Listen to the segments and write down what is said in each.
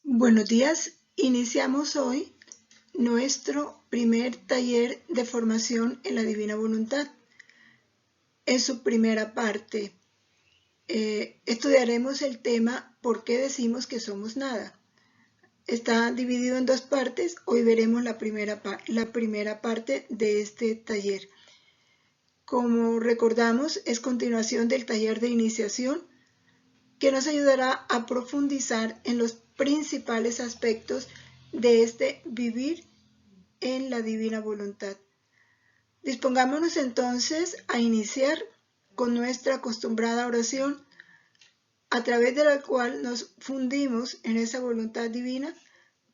Buenos días, iniciamos hoy nuestro primer taller de formación en la Divina Voluntad. En su primera parte estudiaremos el tema ¿por qué decimos que somos nada? Está dividido en dos partes, hoy veremos la primera parte de este taller. Como recordamos, es continuación del taller de iniciación que nos ayudará a profundizar en los principales aspectos de este vivir en la divina voluntad. Dispongámonos entonces a iniciar con nuestra acostumbrada oración, a través de la cual nos fundimos en esa voluntad divina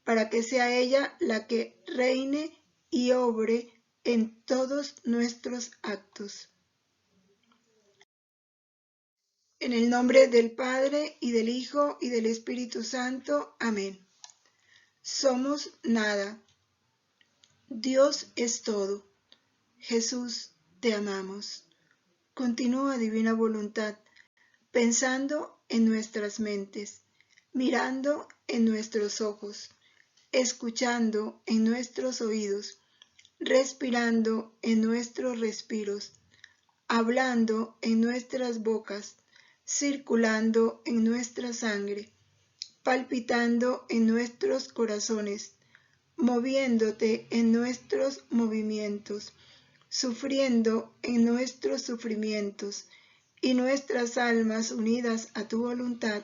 para que sea ella la que reine y obre en todos nuestros actos. En el nombre del Padre, y del Hijo, y del Espíritu Santo. Amén. Somos nada. Dios es todo. Jesús, te amamos. Continúa, divina voluntad, pensando en nuestras mentes, mirando en nuestros ojos, escuchando en nuestros oídos, respirando en nuestros respiros, hablando en nuestras bocas, circulando en nuestra sangre, palpitando en nuestros corazones, moviéndote en nuestros movimientos, sufriendo en nuestros sufrimientos, y nuestras almas unidas a tu voluntad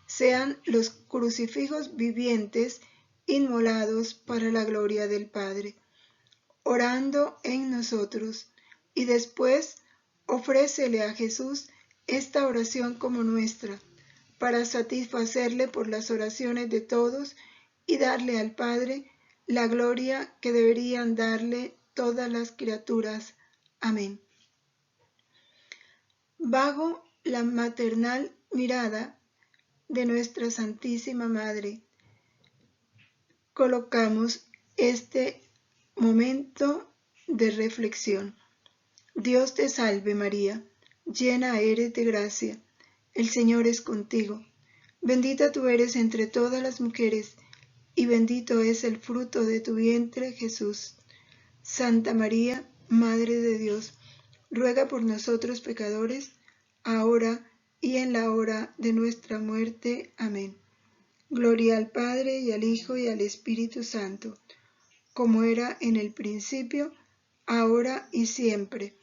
sean los crucifijos vivientes inmolados para la gloria del Padre, orando en nosotros, y después ofrécele a Jesús esta oración como nuestra, para satisfacerle por las oraciones de todos y darle al Padre la gloria que deberían darle todas las criaturas. Amén. Bajo la maternal mirada de nuestra Santísima Madre, colocamos este momento de reflexión. Dios te salve María, llena eres de gracia, el Señor es contigo. Bendita tú eres entre todas las mujeres, y bendito es el fruto de tu vientre, Jesús. Santa María, Madre de Dios, ruega por nosotros pecadores, ahora y en la hora de nuestra muerte. Amén. Gloria al Padre, y al Hijo, y al Espíritu Santo, como era en el principio, ahora y siempre,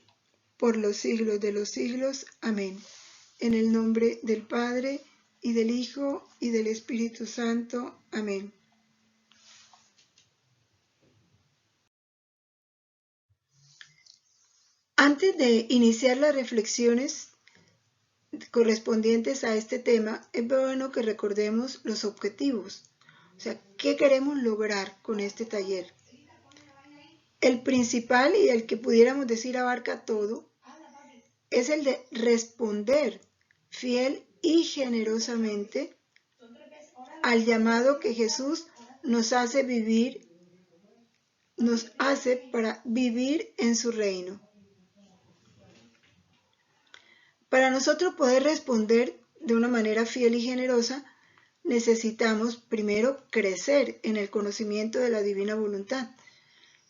por los siglos de los siglos. Amén. En el nombre del Padre, y del Hijo, y del Espíritu Santo. Amén. Antes de iniciar las reflexiones correspondientes a este tema, es bueno que recordemos los objetivos. O sea, ¿qué queremos lograr con este taller? El principal, y el que pudiéramos decir abarca todo, es el de responder fiel y generosamente al llamado que Jesús nos hace para vivir en su reino. Para nosotros poder responder de una manera fiel y generosa, necesitamos primero crecer en el conocimiento de la divina voluntad.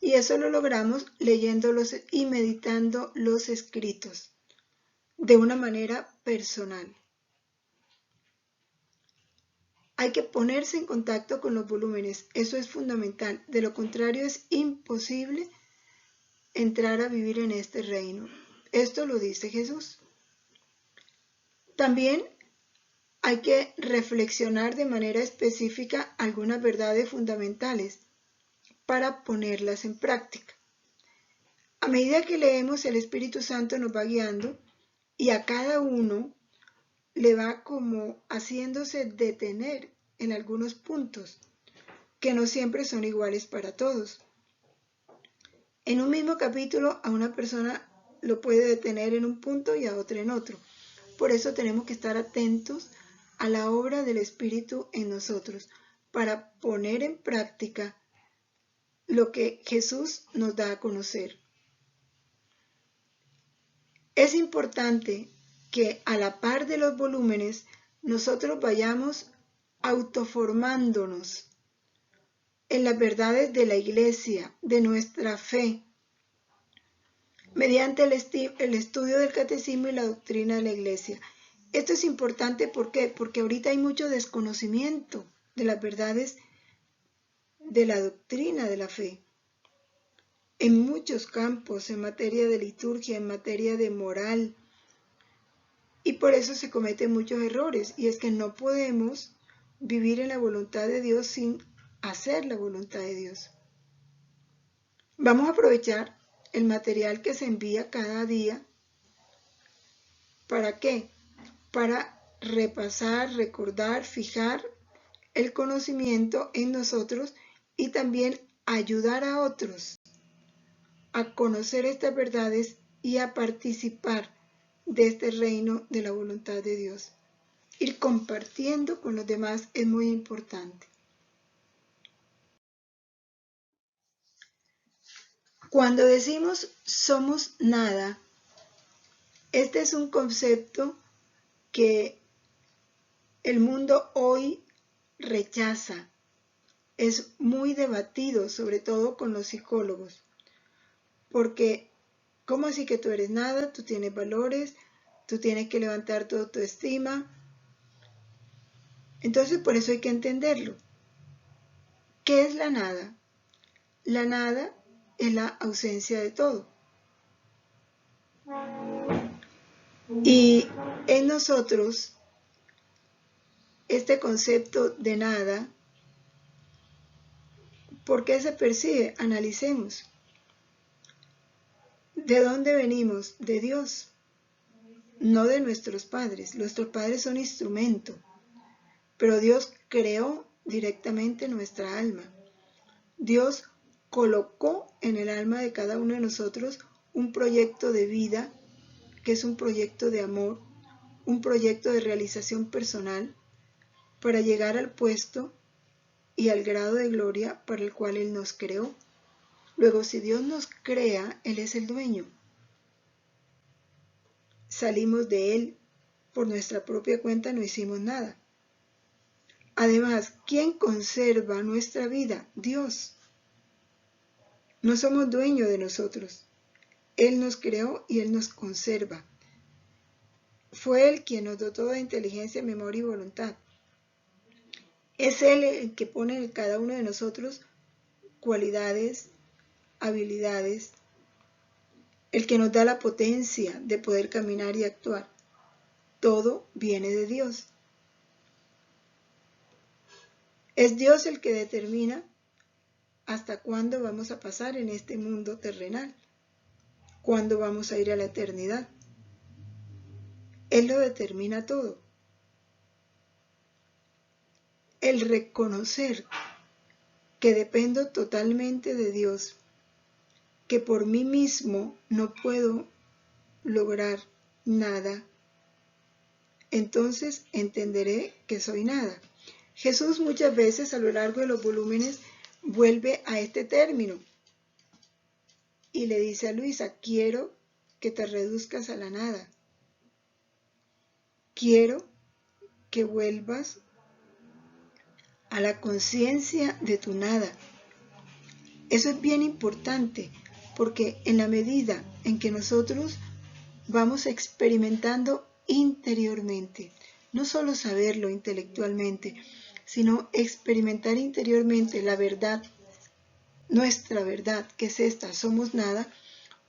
Y eso lo logramos leyéndolos y meditando los escritos de una manera personal. Hay que ponerse en contacto con los volúmenes, eso es fundamental. De lo contrario es imposible entrar a vivir en este reino. Esto lo dice Jesús. También hay que reflexionar de manera específica algunas verdades fundamentales para ponerlas en práctica. A medida que leemos, el Espíritu Santo nos va guiando y a cada uno le va como haciéndose detener en algunos puntos que no siempre son iguales para todos. En un mismo capítulo a una persona lo puede detener en un punto y a otra en otro. Por eso tenemos que estar atentos a la obra del Espíritu en nosotros para poner en práctica lo que Jesús nos da a conocer. Es importante que a la par de los volúmenes nosotros vayamos autoformándonos en las verdades de la Iglesia, de nuestra fe, mediante el estudio del catecismo y la doctrina de la Iglesia. Esto es importante, ¿por qué? Porque ahorita hay mucho desconocimiento de las verdades de la doctrina de la fe. En muchos campos, en materia de liturgia, en materia de moral, y por eso se cometen muchos errores, y es que no podemos vivir en la voluntad de Dios sin hacer la voluntad de Dios. Vamos a aprovechar el material que se envía cada día. ¿Para qué? Para repasar, recordar, fijar el conocimiento en nosotros y también ayudar a otros a conocer estas verdades y a participar de este reino de la voluntad de Dios. Ir compartiendo con los demás es muy importante. Cuando decimos somos nada, este es un concepto que el mundo hoy rechaza. Es muy debatido, sobre todo con los psicólogos, porque ¿cómo así que tú eres nada? Tú tienes valores, tú tienes que levantar tu autoestima. Entonces por eso hay que entenderlo. ¿Qué es la nada? La nada es la ausencia de todo. Y en nosotros, este concepto de nada, ¿por qué se percibe? Analicemos. ¿De dónde venimos? De Dios, no de nuestros padres. Nuestros padres son instrumento, pero Dios creó directamente nuestra alma. Dios colocó en el alma de cada uno de nosotros un proyecto de vida, que es un proyecto de amor, un proyecto de realización personal, para llegar al puesto y al grado de gloria para el cual Él nos creó. Luego, si Dios nos crea, Él es el dueño. Salimos de Él por nuestra propia cuenta, no hicimos nada. Además, ¿quién conserva nuestra vida? Dios. No somos dueños de nosotros. Él nos creó y Él nos conserva. Fue Él quien nos dotó de inteligencia, memoria y voluntad. Es Él el que pone en cada uno de nosotros cualidades, habilidades, el que nos da la potencia de poder caminar y actuar. Todo viene de Dios. Es Dios el que determina hasta cuándo vamos a pasar en este mundo terrenal, cuándo vamos a ir a la eternidad. Él lo determina todo. El reconocer que dependo totalmente de Dios, que por mí mismo no puedo lograr nada, entonces entenderé que soy nada. Jesús muchas veces a lo largo de los volúmenes vuelve a este término y le dice a Luisa, quiero que te reduzcas a la nada. Quiero que vuelvas a la conciencia de tu nada. Eso es bien importante, porque en la medida en que nosotros vamos experimentando interiormente, no solo saberlo intelectualmente, sino experimentar interiormente la verdad, nuestra verdad, que es esta, somos nada,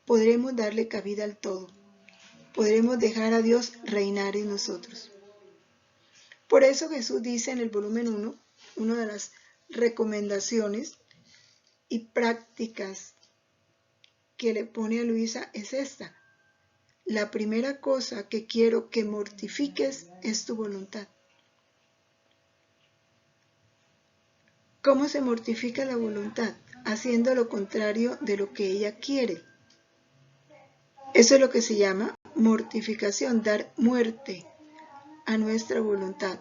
podremos darle cabida al todo. Podremos dejar a Dios reinar en nosotros. Por eso Jesús dice en el volumen 1, una de las recomendaciones y prácticas que le pone a Luisa es esta. La primera cosa que quiero que mortifiques es tu voluntad. ¿Cómo se mortifica la voluntad? Haciendo lo contrario de lo que ella quiere. Eso es lo que se llama mortificación, dar muerte a nuestra voluntad.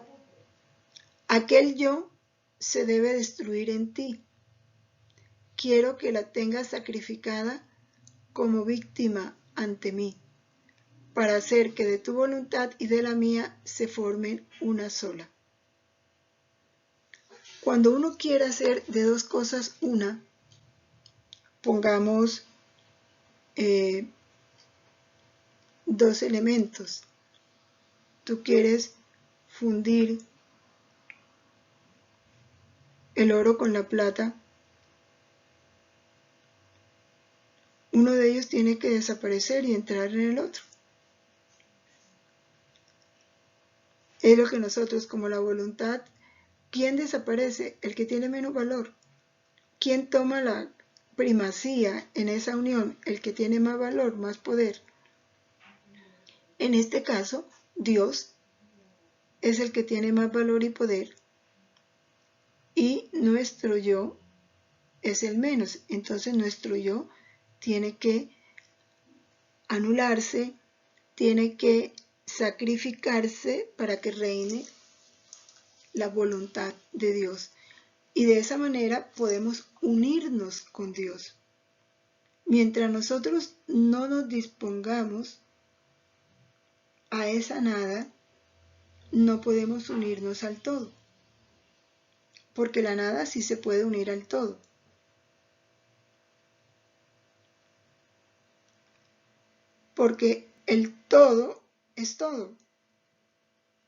Aquel yo se debe destruir en ti. Quiero que la tengas sacrificada como víctima ante mí, para hacer que de tu voluntad y de la mía se formen una sola. Cuando uno quiere hacer de dos cosas una, pongamos dos elementos. Tú quieres fundir el oro con la plata. Uno de ellos tiene que desaparecer y entrar en el otro. Es lo que nosotros, como la voluntad, ¿quién desaparece? El que tiene menos valor. ¿Quién toma la primacía en esa unión? El que tiene más valor, más poder. En este caso, Dios es el que tiene más valor y poder, y nuestro yo es el menos. Entonces nuestro yo tiene que anularse, tiene que sacrificarse para que reine la voluntad de Dios. Y de esa manera podemos unirnos con Dios. Mientras nosotros no nos dispongamos a esa nada, no podemos unirnos al todo. Porque la nada sí se puede unir al todo. Porque el todo es todo.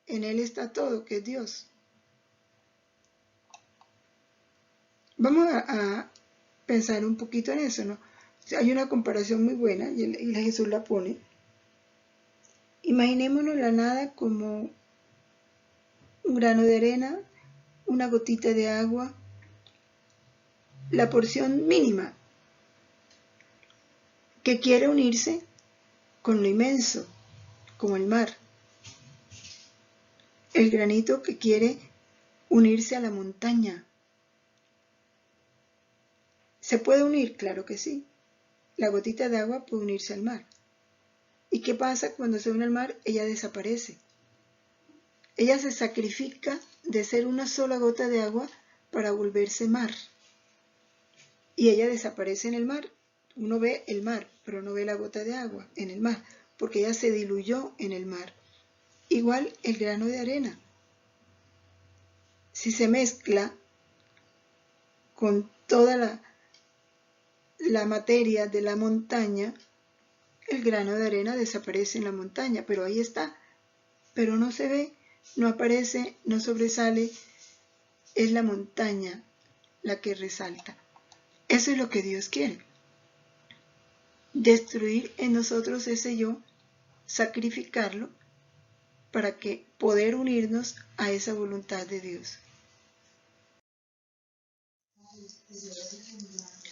En él está todo, que es Dios. Vamos a pensar un poquito en eso, ¿no? O sea, hay una comparación muy buena y Jesús la pone. Imaginémonos la nada como un grano de arena, una gotita de agua, la porción mínima que quiere unirse con lo inmenso, como el mar. El granito que quiere unirse a la montaña. ¿Se puede unir? Claro que sí. La gotita de agua puede unirse al mar. ¿Y qué pasa cuando se une al mar? Ella desaparece. Ella se sacrifica de ser una sola gota de agua para volverse mar. Y ella desaparece en el mar. Uno ve el mar, pero no ve la gota de agua en el mar, porque ella se diluyó en el mar. Igual el grano de arena. Si se mezcla con toda la materia de la montaña, el grano de arena desaparece en la montaña, pero ahí está. Pero no se ve, no aparece, no sobresale. Es la montaña la que resalta. Eso es lo que Dios quiere. Destruir en nosotros ese yo, sacrificarlo para que poder unirnos a esa voluntad de Dios.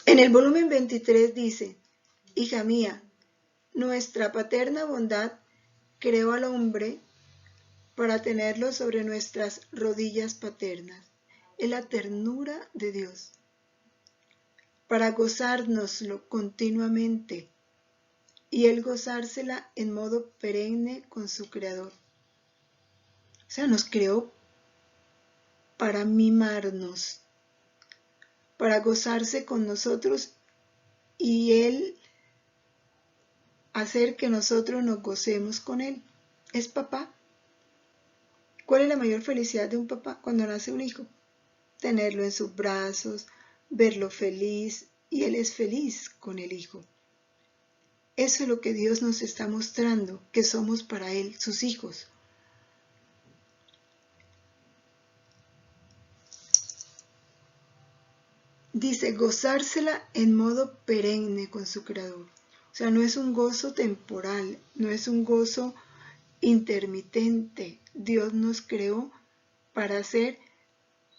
En el volumen 23 dice: hija mía, nuestra paterna bondad creó al hombre para tenerlo sobre nuestras rodillas paternas. Es la ternura de Dios, para gozárnoslo continuamente, y Él gozársela en modo perenne con su Creador. O sea, nos creó para mimarnos, para gozarse con nosotros y Él hacer que nosotros nos gocemos con Él. Es papá. ¿Cuál es la mayor felicidad de un papá cuando nace un hijo? Tenerlo en sus brazos, verlo feliz, y Él es feliz con el hijo. Eso es lo que Dios nos está mostrando, que somos para Él, sus hijos. Dice, gozársela en modo perenne con su Creador. O sea, no es un gozo temporal, no es un gozo intermitente. Dios nos creó para ser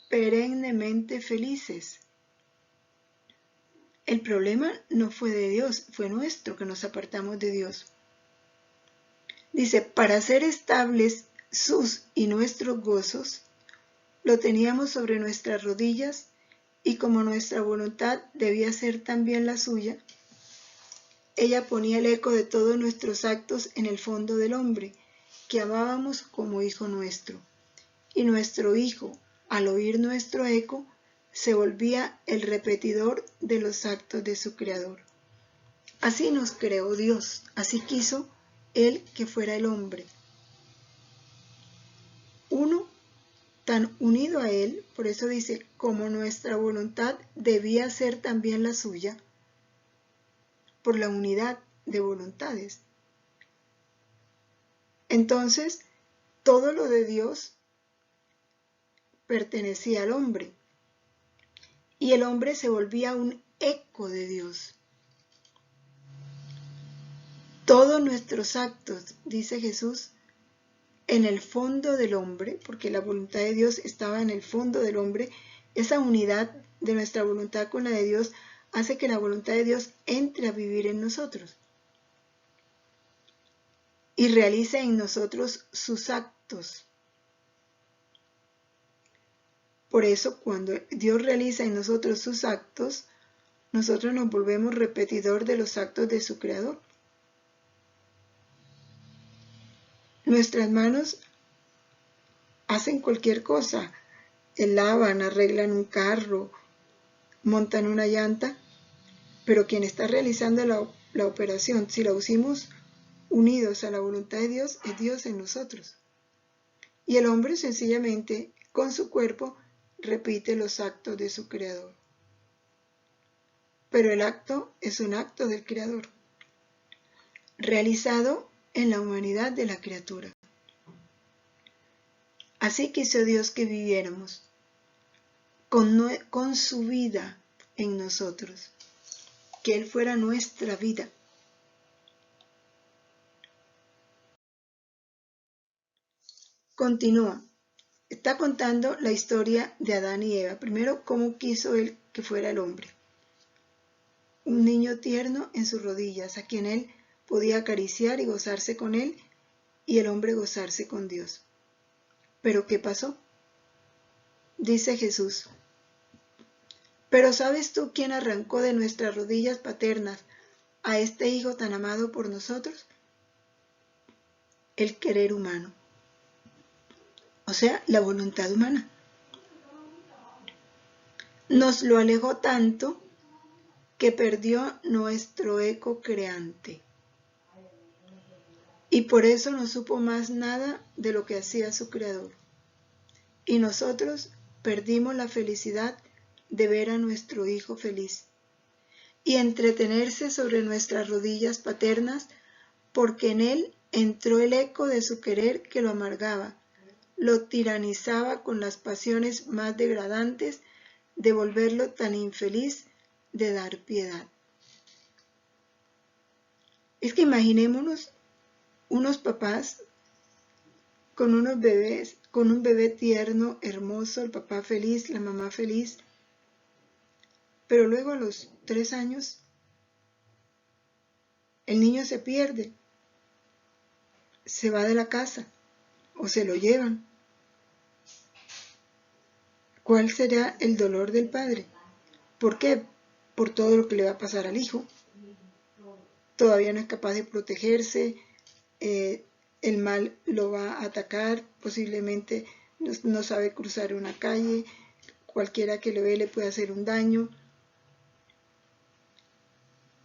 perennemente felices. El problema no fue de Dios, fue nuestro, que nos apartamos de Dios. Dice, para ser estables sus y nuestros gozos, lo teníamos sobre nuestras rodillas, y como nuestra voluntad debía ser también la suya, ella ponía el eco de todos nuestros actos en el fondo del hombre, que amábamos como hijo nuestro. Y nuestro hijo, al oír nuestro eco, se volvía el repetidor de los actos de su Creador. Así nos creó Dios, así quiso Él que fuera el hombre. Uno tan unido a Él, por eso dice, como nuestra voluntad debía ser también la suya, por la unidad de voluntades. Entonces, todo lo de Dios pertenecía al hombre, y el hombre se volvía un eco de Dios. Todos nuestros actos, dice Jesús, en el fondo del hombre, porque la voluntad de Dios estaba en el fondo del hombre, esa unidad de nuestra voluntad con la de Dios hace que la voluntad de Dios entre a vivir en nosotros y realice en nosotros sus actos. Por eso, cuando Dios realiza en nosotros sus actos, nosotros nos volvemos repetidor de los actos de su Creador. Nuestras manos hacen cualquier cosa, lavan, arreglan un carro, montan una llanta, pero quien está realizando la operación, si la usamos unidos a la voluntad de Dios, es Dios en nosotros. Y el hombre sencillamente, con su cuerpo, repite los actos de su Creador. Pero el acto es un acto del Creador, realizado en la humanidad de la criatura. Así quiso Dios que viviéramos con su vida en nosotros, que Él fuera nuestra vida. Continúa, está contando la historia de Adán y Eva. Primero, cómo quiso Él que fuera el hombre. Un niño tierno en sus rodillas, a quien Él podía acariciar y gozarse con Él, y el hombre gozarse con Dios. ¿Pero qué pasó? Dice Jesús, ¿pero sabes tú quién arrancó de nuestras rodillas paternas a este Hijo tan amado por nosotros? El querer humano, o sea, la voluntad humana. Nos lo alejó tanto que perdió nuestro eco creante. Y por eso no supo más nada de lo que hacía su Creador. Y nosotros perdimos la felicidad de ver a nuestro Hijo feliz y entretenerse sobre nuestras rodillas paternas, porque en él entró el eco de su querer que lo amargaba, lo tiranizaba con las pasiones más degradantes de volverlo tan infeliz de dar piedad. Es que imaginémonos unos papás con unos bebés, con un bebé tierno, hermoso, el papá feliz, la mamá feliz, pero luego a los 3 años el niño se pierde, se va de la casa o se lo llevan. ¿Cuál será el dolor del padre? ¿Por qué? Por todo lo que le va a pasar al hijo. Todavía no es capaz de protegerse, el mal lo va a atacar, posiblemente no sabe cruzar una calle, cualquiera que lo ve le puede hacer un daño.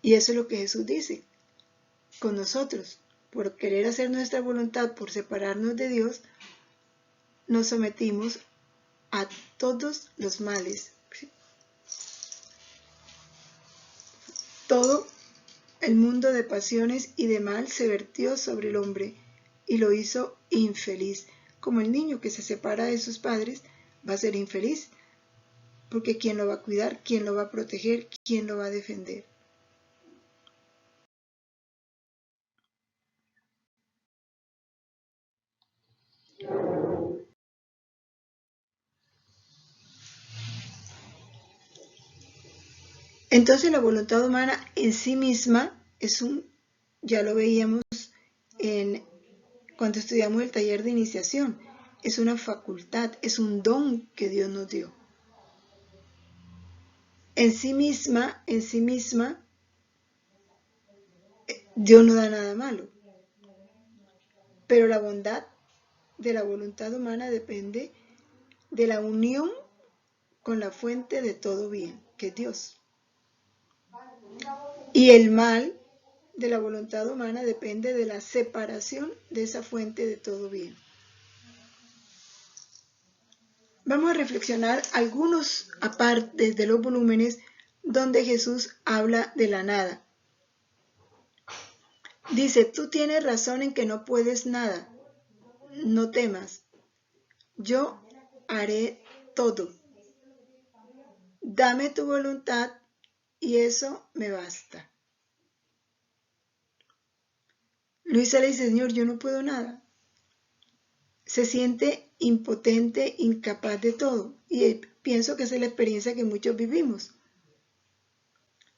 Y eso es lo que Jesús dice con nosotros. Por querer hacer nuestra voluntad, por separarnos de Dios, nos sometimos a todos los males. Todo el mundo de pasiones y de mal se vertió sobre el hombre y lo hizo infeliz. Como el niño que se separa de sus padres va a ser infeliz, porque ¿quién lo va a cuidar? ¿Quién lo va a proteger? ¿Quién lo va a defender? Entonces la voluntad humana en sí misma ya lo veíamos cuando estudiamos el taller de iniciación, es una facultad, es un don que Dios nos dio. En sí misma, Dios no da nada malo. Pero la bondad de la voluntad humana depende de la unión con la fuente de todo bien, que es Dios. Y el mal de la voluntad humana depende de la separación de esa fuente de todo bien. Vamos a reflexionar algunos apartes de los volúmenes donde Jesús habla de la nada. Dice, tú tienes razón en que no puedes nada. No temas. Yo haré todo. Dame tu voluntad y eso me basta. Luisa le dice, Señor, yo no puedo nada. Se siente impotente, incapaz de todo. Y pienso que esa es la experiencia que muchos vivimos.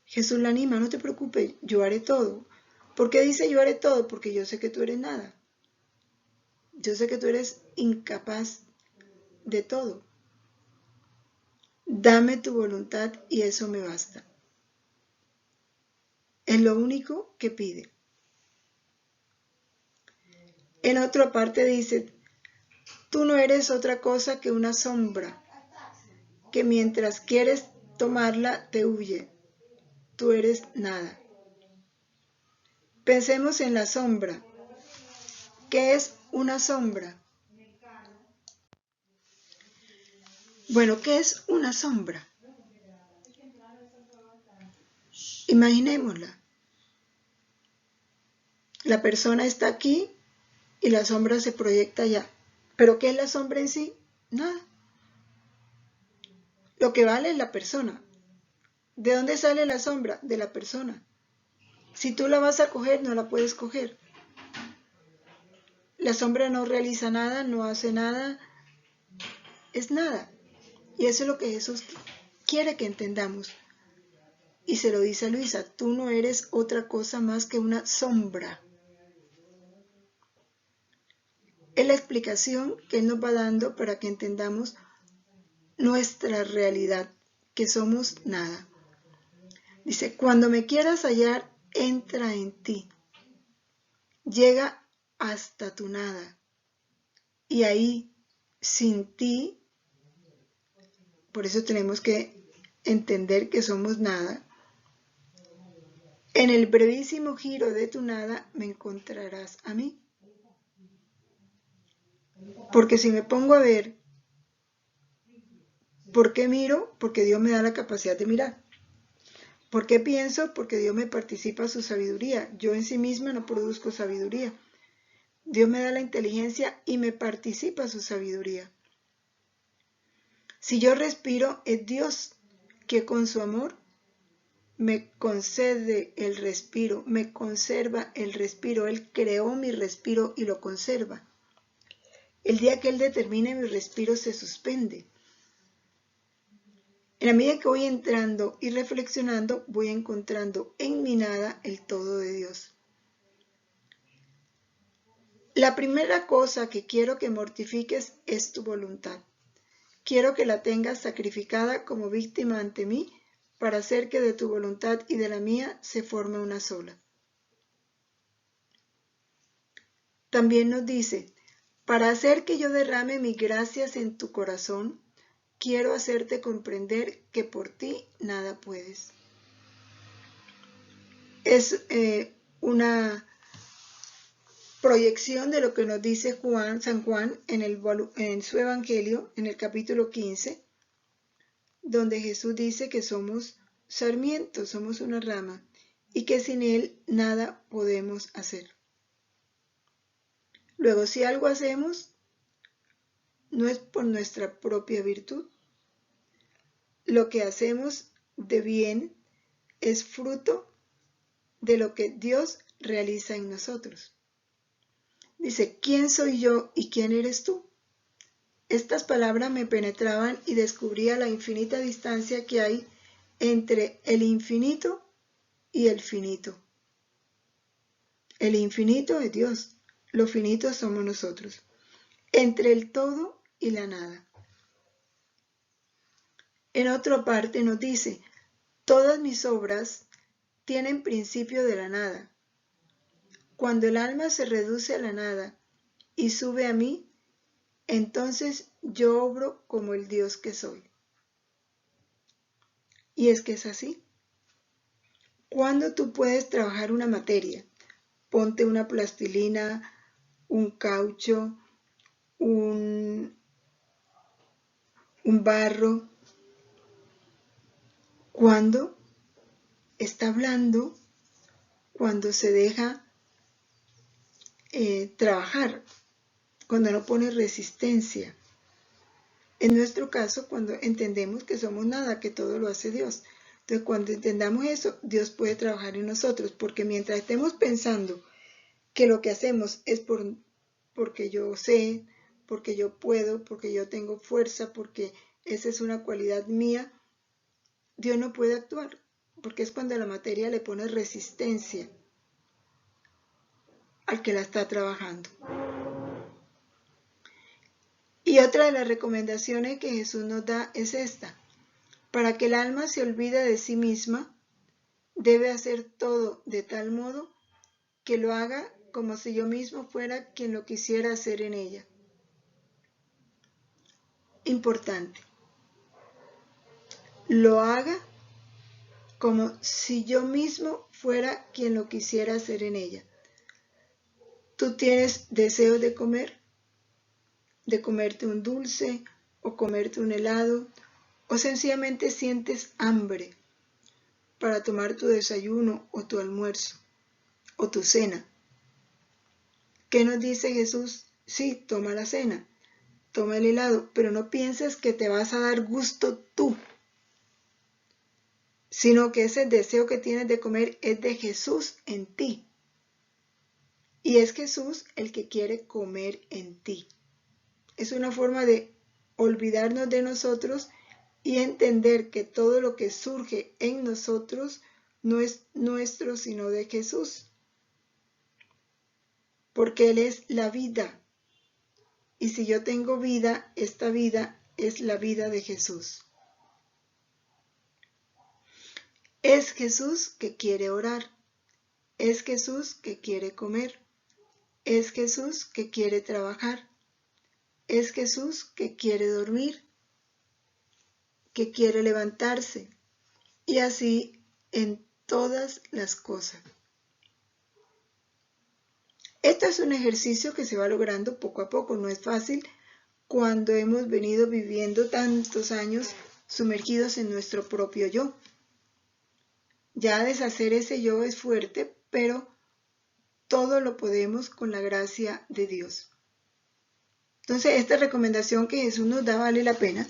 Jesús la anima, no te preocupes, yo haré todo. ¿Por qué dice yo haré todo? Porque yo sé que tú eres nada. Yo sé que tú eres incapaz de todo. Dame tu voluntad y eso me basta. Es lo único que pide. En otra parte dice, tú no eres otra cosa que una sombra, que mientras quieres tomarla te huye. Tú eres nada. Pensemos en la sombra. ¿Qué es una sombra? Bueno, ¿qué es una sombra? Imaginémosla. La persona está aquí y la sombra se proyecta allá. ¿Pero qué es la sombra en sí? Nada. Lo que vale es la persona. ¿De dónde sale la sombra? De la persona. Si tú la vas a coger, no la puedes coger. La sombra no realiza nada, no hace nada, es nada. Y eso es lo que Jesús quiere que entendamos. Y se lo dice a Luisa, tú no eres otra cosa más que una sombra. Es la explicación que Él nos va dando para que entendamos nuestra realidad, que somos nada. Dice, cuando me quieras hallar, entra en ti. Llega hasta tu nada. Y ahí, sin ti, por eso tenemos que entender que somos nada. En el brevísimo giro de tu nada me encontrarás a mí. Porque si me pongo a ver, ¿por qué miro? Porque Dios me da la capacidad de mirar. ¿Por qué pienso? Porque Dios me participa su sabiduría. Yo en sí misma no produzco sabiduría. Dios me da la inteligencia y me participa su sabiduría. Si yo respiro, es Dios que con su amor me concede el respiro, me conserva el respiro. Él creó mi respiro y lo conserva. El día que Él determine mi respiro se suspende. En la medida que voy entrando y reflexionando, voy encontrando en mi nada el todo de Dios. La primera cosa que quiero que mortifiques es tu voluntad. Quiero que la tengas sacrificada como víctima ante mí para hacer que de tu voluntad y de la mía se forme una sola. También nos dice, para hacer que yo derrame mis gracias en tu corazón, quiero hacerte comprender que por ti nada puedes. Es una proyección de lo que nos dice San Juan en su Evangelio, en el capítulo 15, donde Jesús dice que somos sarmientos, somos una rama, y que sin Él nada podemos hacer. Luego, si algo hacemos, no es por nuestra propia virtud. Lo que hacemos de bien es fruto de lo que Dios realiza en nosotros. Dice, ¿quién soy yo y quién eres tú? Estas palabras me penetraban y descubría la infinita distancia que hay entre el infinito y el finito. El infinito es Dios, lo finito somos nosotros. Entre el todo y la nada. En otra parte nos dice, todas mis obras tienen principio de la nada. Cuando el alma se reduce a la nada y sube a mí, entonces yo obro como el Dios que soy. Y es que es así. Cuando tú puedes trabajar una materia, ponte una plastilina, un caucho, un un barro, cuando está blando, cuando se deja trabajar, cuando no pone resistencia. En nuestro caso, cuando entendemos que somos nada, que todo lo hace Dios. Entonces, cuando entendamos eso, Dios puede trabajar en nosotros, porque mientras estemos pensando que lo que hacemos es porque yo sé, porque yo puedo, porque yo tengo fuerza, porque esa es una cualidad mía, Dios no puede actuar, porque es cuando la materia le pone resistencia al que la está trabajando. Y otra de las recomendaciones que Jesús nos da es esta: para que el alma se olvide de sí misma, debe hacer todo de tal modo que lo haga como si yo mismo fuera quien lo quisiera hacer en ella. Importante. Lo haga como si yo mismo fuera quien lo quisiera hacer en ella. ¿Tú tienes deseos de comer? ¿De comerte un dulce o comerte un helado? ¿O sencillamente sientes hambre para tomar tu desayuno o tu almuerzo o tu cena? ¿Qué nos dice Jesús? Sí, toma la cena, toma el helado, pero no pienses que te vas a dar gusto tú, sino que ese deseo que tienes de comer es de Jesús en ti. Y es Jesús el que quiere comer en ti. Es una forma de olvidarnos de nosotros y entender que todo lo que surge en nosotros no es nuestro, sino de Jesús. Porque Él es la vida. Y si yo tengo vida, esta vida es la vida de Jesús. Es Jesús que quiere orar. Es Jesús que quiere comer. Es Jesús que quiere trabajar. Es Jesús que quiere dormir, que quiere levantarse. Y así en todas las cosas. Esto es un ejercicio que se va logrando poco a poco. No es fácil cuando hemos venido viviendo tantos años sumergidos en nuestro propio yo. Ya deshacer ese yo es fuerte, pero todo lo podemos con la gracia de Dios. Entonces, esta recomendación que Jesús nos da vale la pena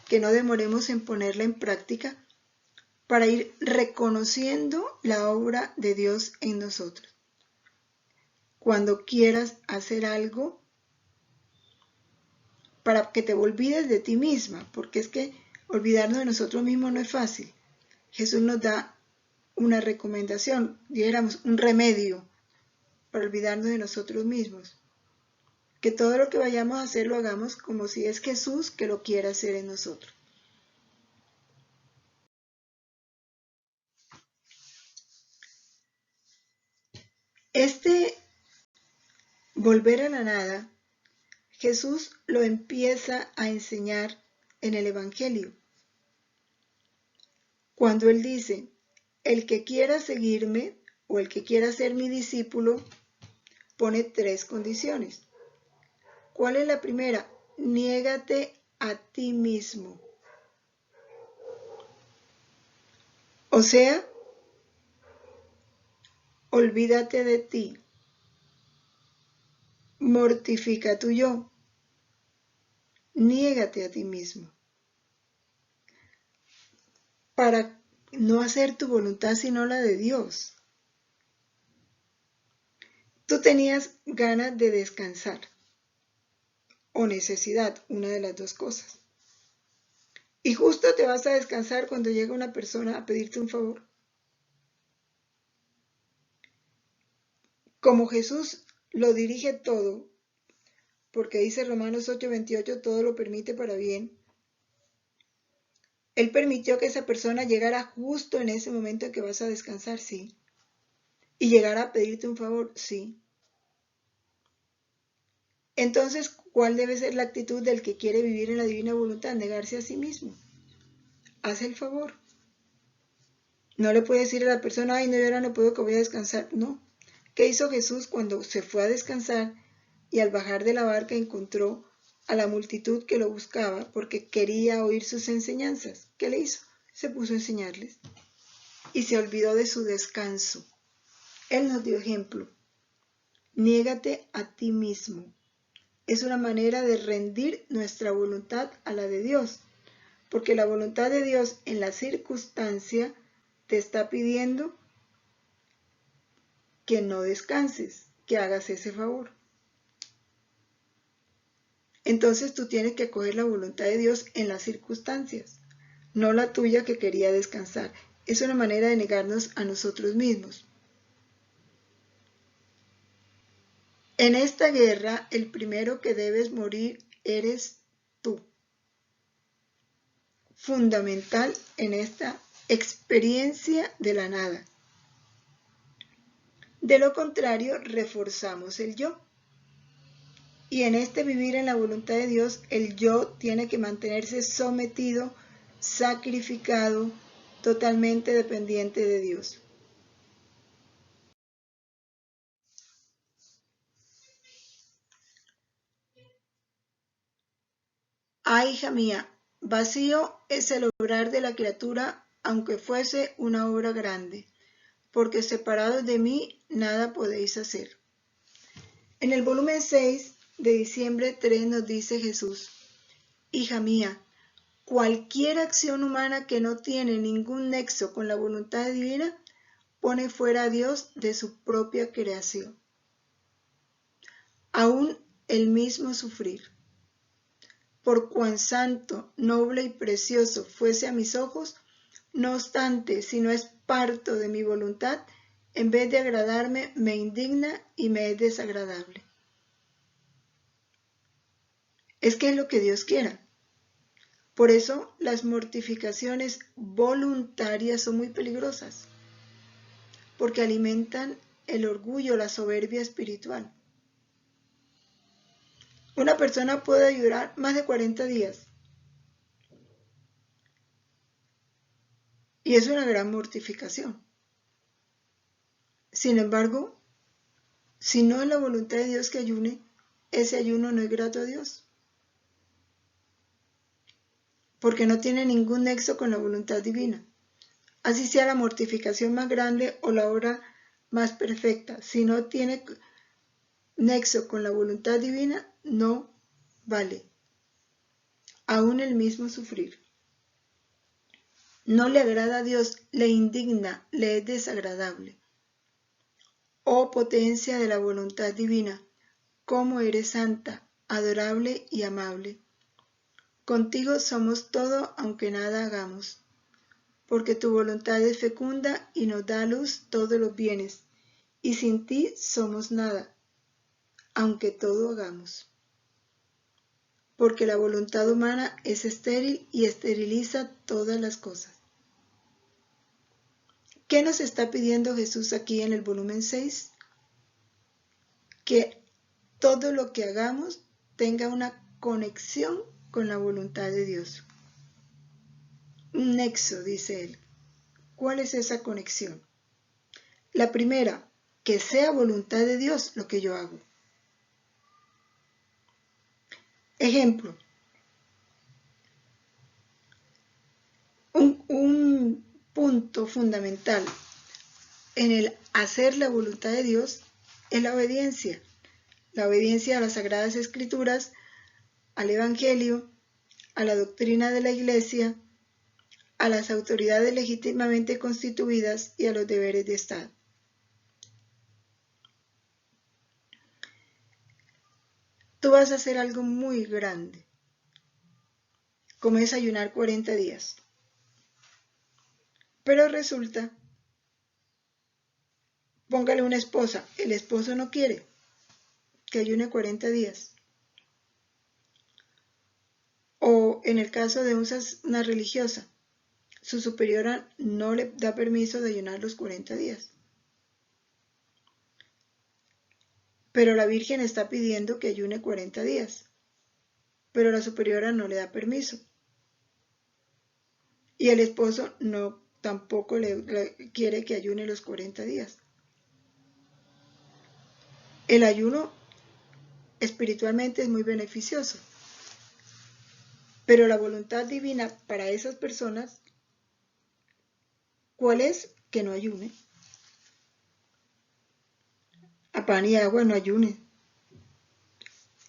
que no demoremos en ponerla en práctica para ir reconociendo la obra de Dios en nosotros. Cuando quieras hacer algo, para que te olvides de ti misma, porque es que olvidarnos de nosotros mismos no es fácil. Jesús nos da una recomendación, dijéramos un remedio para olvidarnos de nosotros mismos. Que todo lo que vayamos a hacer lo hagamos como si es Jesús que lo quiera hacer en nosotros. Este volver a la nada, Jesús lo empieza a enseñar en el Evangelio. Cuando Él dice, el que quiera seguirme o el que quiera ser mi discípulo, pone 3 condiciones. ¿Cuál es la primera? Niégate a ti mismo. O sea, olvídate de ti. Mortifica tu yo. Niégate a ti mismo. Para no hacer tu voluntad sino la de Dios. Tú tenías ganas de descansar o necesidad, una de las dos cosas. Y justo te vas a descansar cuando llega una persona a pedirte un favor. Como Jesús lo dirige todo, porque dice Romanos 8:28, todo lo permite para bien. Él permitió que esa persona llegara justo en ese momento en que vas a descansar, sí. Y llegara a pedirte un favor, sí. Entonces, ¿cuál debe ser la actitud del que quiere vivir en la divina voluntad? Negarse a sí mismo. Haz el favor. No le puedes decir a la persona, ay, no, yo ahora no puedo, que voy a descansar. No. ¿Qué hizo Jesús cuando se fue a descansar y al bajar de la barca encontró a la multitud que lo buscaba porque quería oír sus enseñanzas. ¿Qué le hizo? Se puso a enseñarles y se olvidó de su descanso. Él nos dio ejemplo. Niégate a ti mismo. Es una manera de rendir nuestra voluntad a la de Dios, porque la voluntad de Dios en la circunstancia te está pidiendo que no descanses, que hagas ese favor. Entonces tú tienes que acoger la voluntad de Dios en las circunstancias, no la tuya que quería descansar. Es una manera de negarnos a nosotros mismos. En esta guerra, el primero que debes morir eres tú. Fundamental en esta experiencia de la nada. De lo contrario, reforzamos el yo. Y en este vivir en la voluntad de Dios, el yo tiene que mantenerse sometido, sacrificado, totalmente dependiente de Dios. Ah, hija mía, vacío es el obrar de la criatura, aunque fuese una obra grande, porque separados de mí nada podéis hacer. En el volumen 6 de diciembre 3 nos dice Jesús: hija mía, cualquier acción humana que no tiene ningún nexo con la voluntad divina pone fuera a Dios de su propia creación. Aún el mismo sufrir, por cuán santo, noble y precioso fuese a mis ojos, no obstante, si no es parto de mi voluntad, en vez de agradarme, me indigna y me es desagradable. Es que es lo que Dios quiera. Por eso las mortificaciones voluntarias son muy peligrosas, porque alimentan el orgullo, la soberbia espiritual. Una persona puede ayunar más de 40 días y es una gran mortificación. Sin embargo, si no es la voluntad de Dios que ayune, ese ayuno no es grato a Dios, porque no tiene ningún nexo con la voluntad divina. Así sea la mortificación más grande o la obra más perfecta, si no tiene nexo con la voluntad divina, no vale. Aún el mismo sufrir. No le agrada a Dios, le indigna, le es desagradable. Oh potencia de la voluntad divina, cómo eres santa, adorable y amable. Contigo somos todo aunque nada hagamos, porque tu voluntad es fecunda y nos da a luz todos los bienes, y sin ti somos nada, aunque todo hagamos. Porque la voluntad humana es estéril y esteriliza todas las cosas. ¿Qué nos está pidiendo Jesús aquí en el volumen 6? Que todo lo que hagamos tenga una conexión con la voluntad de Dios. Un nexo, dice él. ¿Cuál es esa conexión? La primera, que sea voluntad de Dios lo que yo hago. Ejemplo, un punto fundamental en el hacer la voluntad de Dios es la obediencia. La obediencia a las Sagradas Escrituras, al Evangelio, a la doctrina de la Iglesia, a las autoridades legítimamente constituidas y a los deberes de Estado. Tú vas a hacer algo muy grande, como es ayunar 40 días. Pero resulta, póngale una esposa, el esposo no quiere que ayune 40 días. O en el caso de una religiosa, su superiora no le da permiso de ayunar los 40 días. Pero la Virgen está pidiendo que ayune 40 días, pero la superiora no le da permiso. Y el esposo tampoco le quiere que ayune los 40 días. El ayuno espiritualmente es muy beneficioso, Pero la voluntad divina para esas personas, ¿cuál es? Que no ayune. A pan y agua no ayune.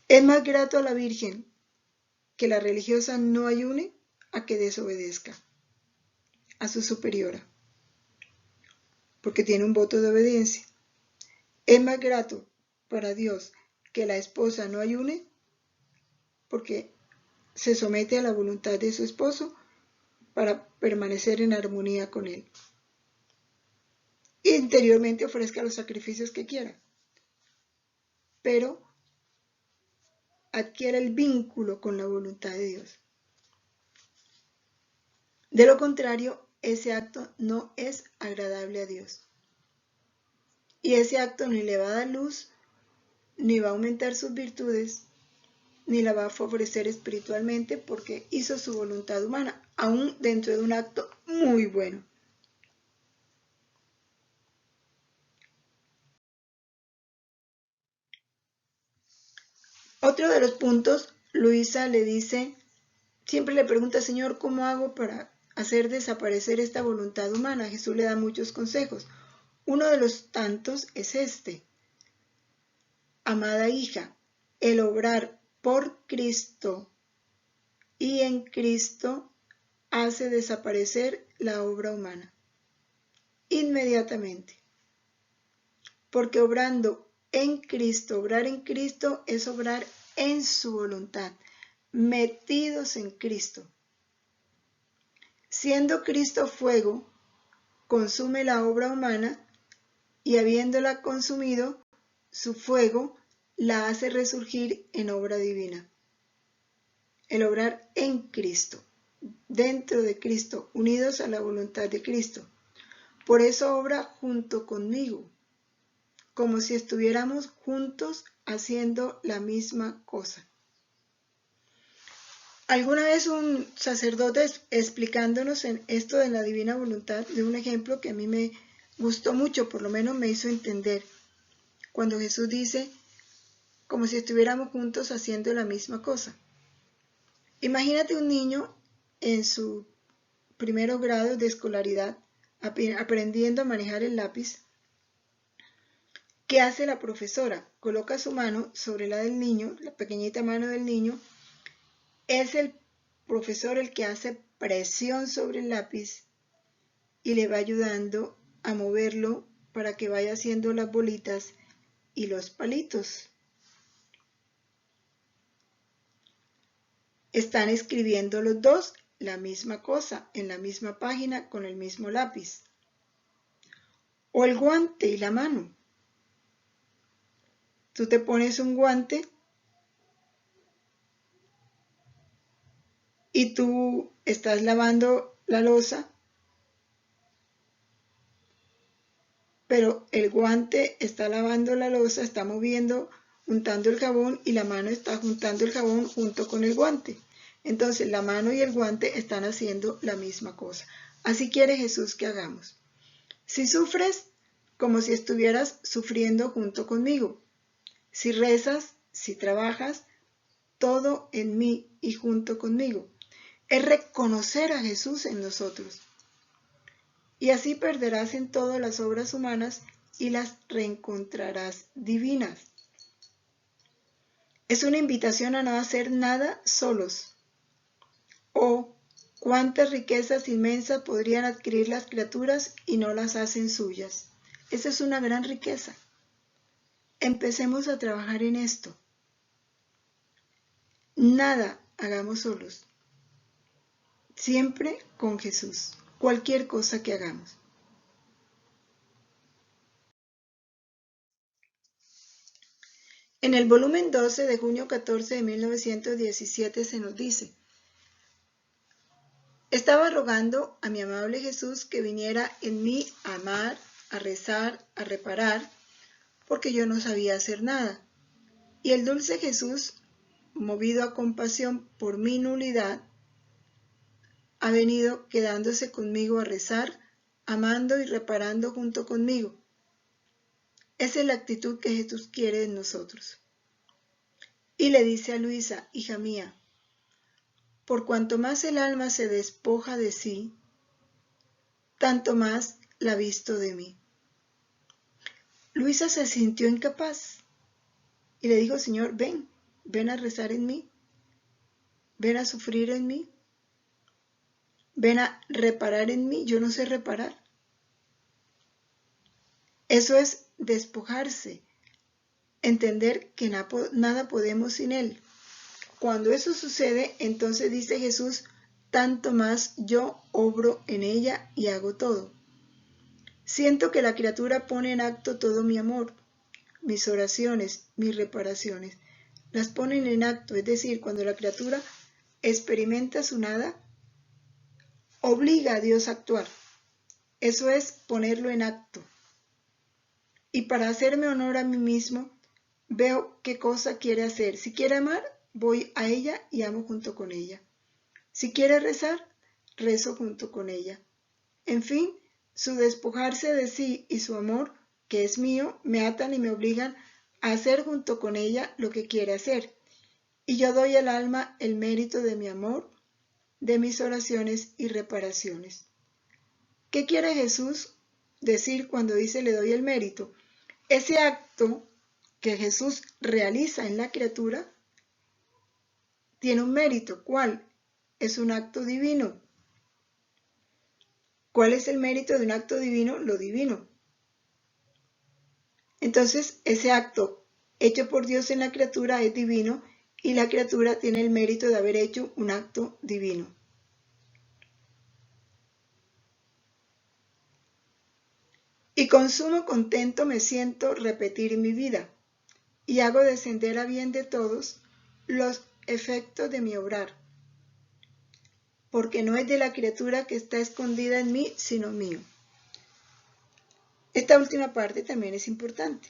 Es más grato a la Virgen que la religiosa no ayune a que desobedezca a su superiora, porque tiene un voto de obediencia. Es más grato para Dios que la esposa no ayune, porque se somete a la voluntad de su esposo para permanecer en armonía con él. Interiormente ofrezca los sacrificios que quiera, pero adquiere el vínculo con la voluntad de Dios. De lo contrario, ese acto no es agradable a Dios. Y ese acto ni le va a dar luz, ni va a aumentar sus virtudes, ni la va a favorecer espiritualmente, porque hizo su voluntad humana, aún dentro de un acto muy bueno. Otro de los puntos, Luisa le dice, siempre le pregunta, Señor, ¿cómo hago para hacer desaparecer esta voluntad humana? Jesús le da muchos consejos. Uno de los tantos es este. Amada hija, el obrar por Cristo y en Cristo hace desaparecer la obra humana inmediatamente. Porque obrando en Cristo, obrar en Cristo es obrar en su voluntad, metidos en Cristo. Siendo Cristo fuego, consume la obra humana y habiéndola consumido, su fuego la hace resurgir en obra divina. El obrar en Cristo, dentro de Cristo, unidos a la voluntad de Cristo. Por eso obra junto conmigo, como si estuviéramos juntos haciendo la misma cosa. Alguna vez un sacerdote explicándonos en esto de la divina voluntad, de un ejemplo que a mí me gustó mucho, por lo menos me hizo entender, cuando Jesús dice, como si estuviéramos juntos haciendo la misma cosa. Imagínate un niño en su primeros grados de escolaridad, aprendiendo a manejar el lápiz. ¿Qué hace la profesora? Coloca su mano sobre la del niño, la pequeñita mano del niño. Es el profesor el que hace presión sobre el lápiz y le va ayudando a moverlo para que vaya haciendo las bolitas y los palitos. Están escribiendo los dos la misma cosa en la misma página con el mismo lápiz. O el guante y la mano. Tú te pones un guante y tú estás lavando la loza, pero el guante está lavando la loza, está moviendo, juntando el jabón y la mano está juntando el jabón junto con el guante. Entonces la mano y el guante están haciendo la misma cosa. Así quiere Jesús que hagamos. Si sufres, como si estuvieras sufriendo junto conmigo. Si rezas, si trabajas, todo en mí y junto conmigo. Es reconocer a Jesús en nosotros. Y así perderás en todo las obras humanas y las reencontrarás divinas. Es una invitación a no hacer nada solos. Oh, cuántas riquezas inmensas podrían adquirir las criaturas y no las hacen suyas. Esa es una gran riqueza. Empecemos a trabajar en esto. Nada hagamos solos. Siempre con Jesús. Cualquier cosa que hagamos. En el volumen 12 de junio 14 de 1917 se nos dice: estaba rogando a mi amable Jesús que viniera en mí a amar, a rezar, a reparar, porque yo no sabía hacer nada. Y el dulce Jesús, movido a compasión por mi nulidad, ha venido quedándose conmigo a rezar, amando y reparando junto conmigo. Esa es la actitud que Jesús quiere en nosotros. Y le dice a Luisa, hija mía, por cuanto más el alma se despoja de sí, tanto más la visto de mí. Luisa se sintió incapaz y le dijo, Señor, ven a rezar en mí, ven a sufrir en mí, ven a reparar en mí, yo no sé reparar. Eso es despojarse, entender que nada podemos sin Él. Cuando eso sucede, entonces dice Jesús, tanto más yo obro en ella y hago todo. Siento que la criatura pone en acto todo mi amor, mis oraciones, mis reparaciones. Las ponen en acto, es decir, cuando la criatura experimenta su nada, obliga a Dios a actuar. Eso es ponerlo en acto. Y para hacerme honor a mí mismo, veo qué cosa quiere hacer. Si quiere amar, voy a ella y amo junto con ella. Si quiere rezar, rezo junto con ella. En fin, su despojarse de sí y su amor, que es mío, me atan y me obligan a hacer junto con ella lo que quiere hacer. Y yo doy al alma el mérito de mi amor, de mis oraciones y reparaciones. ¿Qué quiere Jesús decir cuando dice le doy el mérito? Ese acto que Jesús realiza en la criatura tiene un mérito. ¿Cuál? Es un acto divino. ¿Cuál es el mérito de un acto divino? Lo divino. Entonces, ese acto hecho por Dios en la criatura es divino y la criatura tiene el mérito de haber hecho un acto divino. Y con sumo contento me siento repetir mi vida y hago descender a bien de todos los efectos de mi obrar, porque no es de la criatura que está escondida en mí, sino mío. Esta última parte también es importante.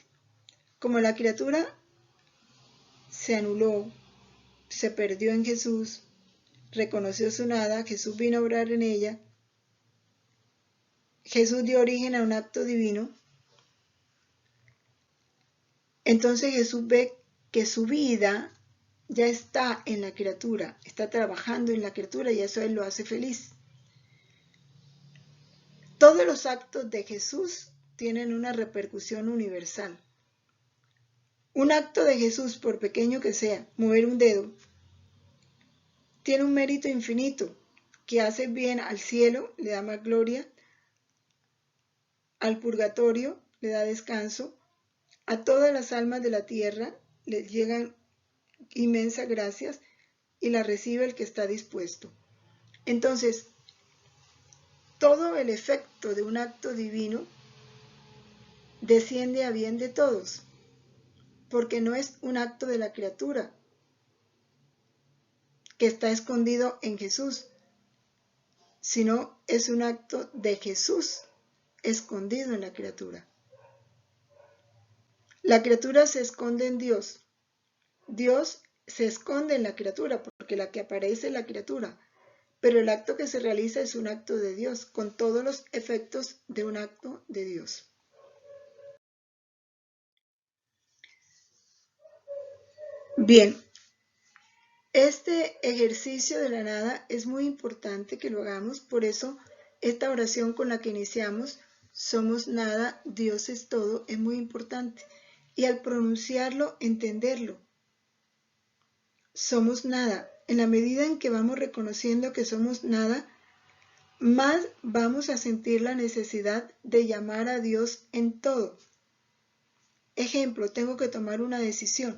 Como la criatura se anuló, se perdió en Jesús, reconoció su nada, Jesús vino a obrar en ella, Jesús dio origen a un acto divino, entonces Jesús ve que su vida ya está en la criatura, está trabajando en la criatura y eso a él lo hace feliz. Todos los actos de Jesús tienen una repercusión universal. Un acto de Jesús, por pequeño que sea, mover un dedo, tiene un mérito infinito que hace bien al cielo, le da más gloria, al purgatorio le da descanso, a todas las almas de la tierra les llegan inmensas gracias y las recibe el que está dispuesto. Entonces, todo el efecto de un acto divino desciende a bien de todos, porque no es un acto de la criatura que está escondido en Jesús, sino es un acto de Jesús escondido en la criatura. La criatura se esconde en Dios. Dios se esconde en la criatura, porque la que aparece es la criatura. Pero el acto que se realiza es un acto de Dios, con todos los efectos de un acto de Dios. Bien, este ejercicio de la nada es muy importante que lo hagamos, por eso esta oración con la que iniciamos, somos nada, Dios es todo, es muy importante. Y al pronunciarlo, entenderlo. Somos nada. En la medida en que vamos reconociendo que somos nada, más vamos a sentir la necesidad de llamar a Dios en todo. Ejemplo, tengo que tomar una decisión.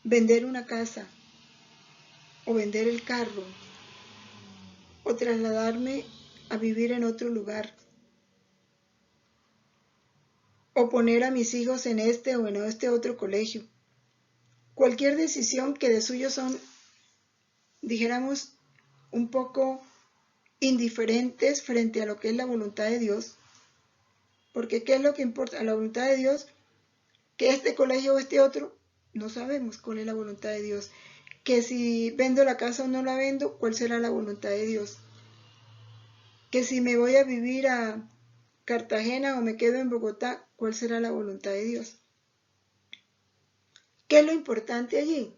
Vender una casa, o vender el carro, o trasladarme a vivir en otro lugar, o poner a mis hijos en este o en este otro colegio. Cualquier decisión que de suyo son, dijéramos, un poco indiferentes frente a lo que es la voluntad de Dios, porque ¿qué es lo que importa? La voluntad de Dios, que este colegio o este otro, no sabemos cuál es la voluntad de Dios. Que si vendo la casa o no la vendo, ¿cuál será la voluntad de Dios? Que si me voy a vivir a Cartagena o me quedo en Bogotá, ¿cuál será la voluntad de Dios? ¿Qué es lo importante allí?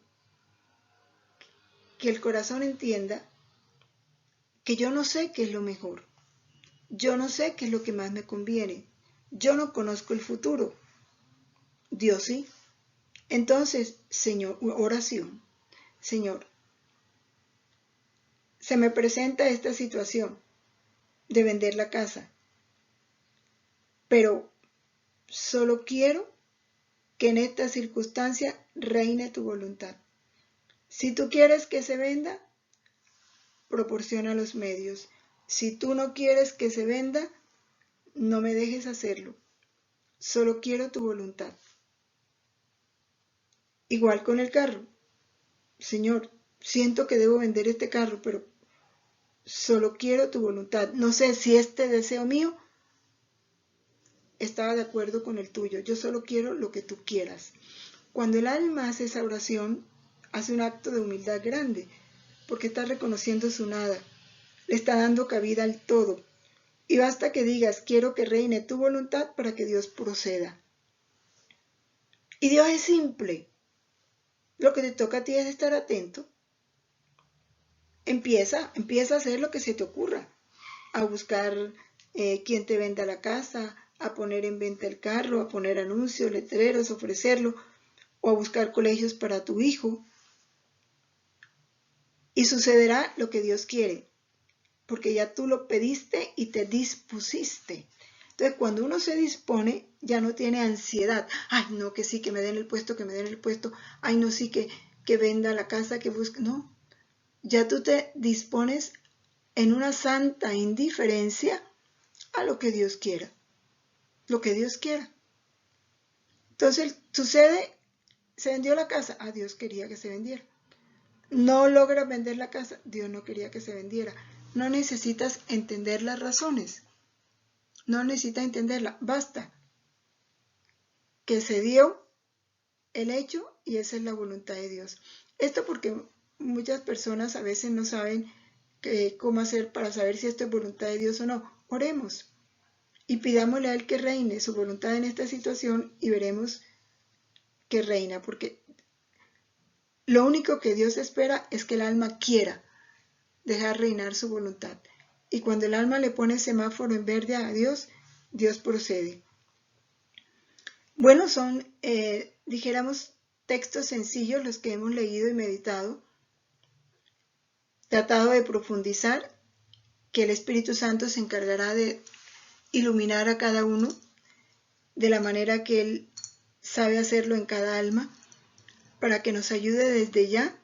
que el corazón entienda que yo no sé qué es lo mejor. Yo no sé qué es lo que más me conviene. Yo no conozco el futuro. Dios sí. Entonces, Señor, oración. Señor, se me presenta esta situación de vender la casa, pero solo quiero que en esta circunstancia reine tu voluntad. Si tú quieres que se venda, proporciona los medios. Si tú no quieres que se venda, no me dejes hacerlo. Solo quiero tu voluntad. Igual con el carro. Señor, siento que debo vender este carro, pero solo quiero tu voluntad. No sé si este deseo mío estaba de acuerdo con el tuyo. Yo solo quiero lo que tú quieras. Cuando el alma hace esa oración, hace un acto de humildad grande, porque está reconociendo su nada. Le está dando cabida al todo. Y basta que digas, quiero que reine tu voluntad para que Dios proceda. Y Dios es simple. Lo que te toca a ti es estar atento. Empieza a hacer lo que se te ocurra. A buscar quien te venda la casa, a poner en venta el carro, a poner anuncios, letreros, ofrecerlo, o a buscar colegios para tu hijo. Y sucederá lo que Dios quiere, porque ya tú lo pediste y te dispusiste. Entonces, cuando uno se dispone, ya no tiene ansiedad. Ay, no, que sí, que me den el puesto, que me den el puesto. Ay, no, sí, que venda la casa, que busque. No, ya tú te dispones en una santa indiferencia a lo que Dios quiera. Lo que Dios quiera. Entonces, sucede, se vendió la casa. Ah, Dios quería que se vendiera. No logras vender la casa. Dios no quería que se vendiera. No necesitas entender las razones. No necesitas entenderla. Basta que se dio el hecho y esa es la voluntad de Dios. Esto porque muchas personas a veces no saben cómo hacer para saber si esto es voluntad de Dios o no. Oremos y pidámosle a Él que reine su voluntad en esta situación y veremos que reina, porque lo único que Dios espera es que el alma quiera dejar reinar su voluntad. Y cuando el alma le pone semáforo en verde a Dios, Dios procede. Bueno, son, dijéramos, textos sencillos los que hemos leído y meditado, tratado de profundizar, que el Espíritu Santo se encargará de iluminar a cada uno de la manera que Él sabe hacerlo en cada alma, para que nos ayude desde ya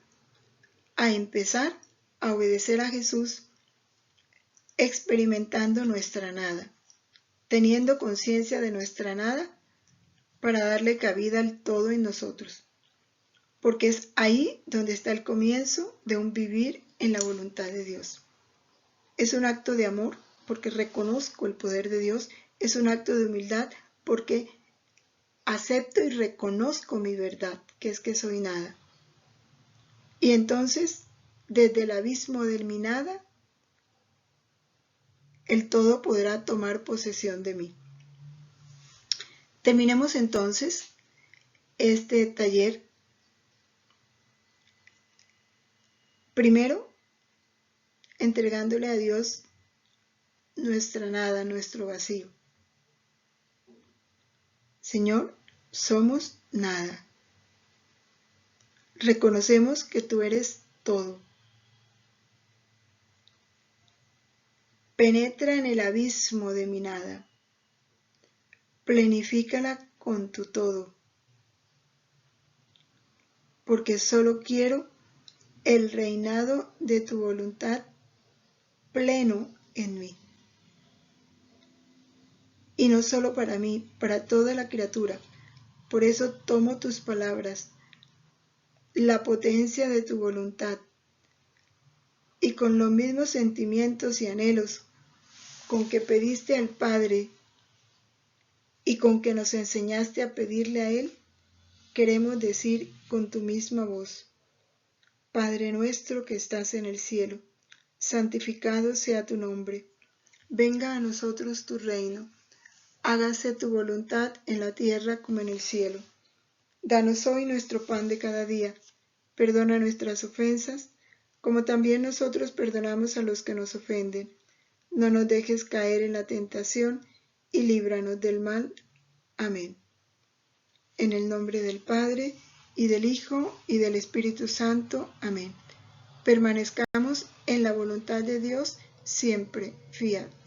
a empezar a obedecer a Jesús, experimentando nuestra nada, teniendo conciencia de nuestra nada, para darle cabida al todo en nosotros, porque es ahí donde está el comienzo de un vivir en la voluntad de Dios. Es un acto de amor porque reconozco el poder de Dios, es un acto de humildad porque acepto y reconozco mi verdad, que es que soy nada. Y entonces, desde el abismo de mi nada, el todo podrá tomar posesión de mí. Terminemos entonces este taller. Primero, entregándole a Dios nuestra nada, nuestro vacío. Señor, somos nada. Reconocemos que tú eres todo. Penetra en el abismo de mi nada. Plenifícala con tu todo. Porque solo quiero el reinado de tu voluntad pleno en mí. Y no solo para mí, para toda la criatura. Por eso tomo tus palabras, la potencia de tu voluntad, y con los mismos sentimientos y anhelos con que pediste al Padre y con que nos enseñaste a pedirle a Él, queremos decir con tu misma voz: Padre nuestro que estás en el cielo, santificado sea tu nombre. Venga a nosotros tu reino. Hágase tu voluntad en la tierra como en el cielo. Danos hoy nuestro pan de cada día. Perdona nuestras ofensas, como también nosotros perdonamos a los que nos ofenden. No nos dejes caer en la tentación, y líbranos del mal. Amén. En el nombre del Padre, y del Hijo, y del Espíritu Santo. Amén. Permanezcamos en la voluntad de Dios siempre. Fiat.